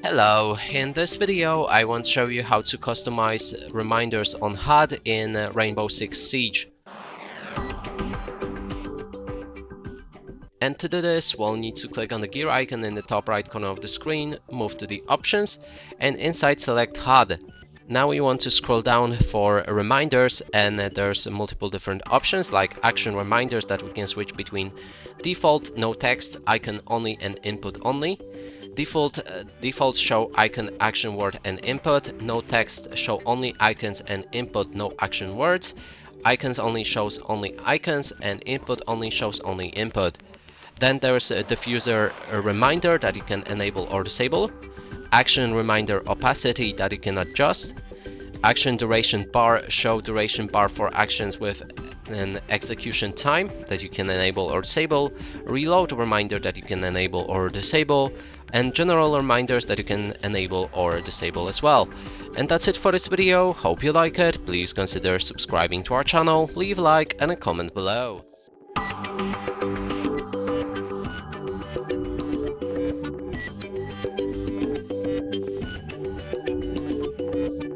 Hello, in this video I want to show you how to customize reminders on HUD in Rainbow Six Siege. And to do this, we'll need to click on the gear icon in the top right corner of the screen, move to the options, and inside select HUD. Now we want to scroll down for reminders, and there's multiple different options like action reminders that we can switch between default, no text, icon only, and input only. Default show icon, action word, and input. No text show only icons and input no action words. Icons only shows only icons, and input only shows only input. Then there's a diffuser reminder that you can enable or disable. Action reminder opacity that you can adjust. Action duration bar, show duration bar for actions with an execution time that you can enable or disable. Reload reminder that you can enable or disable. And general reminders that you can enable or disable as well. And that's it for this video. Hope you like it. Please consider subscribing to our channel, leave a like and a comment below.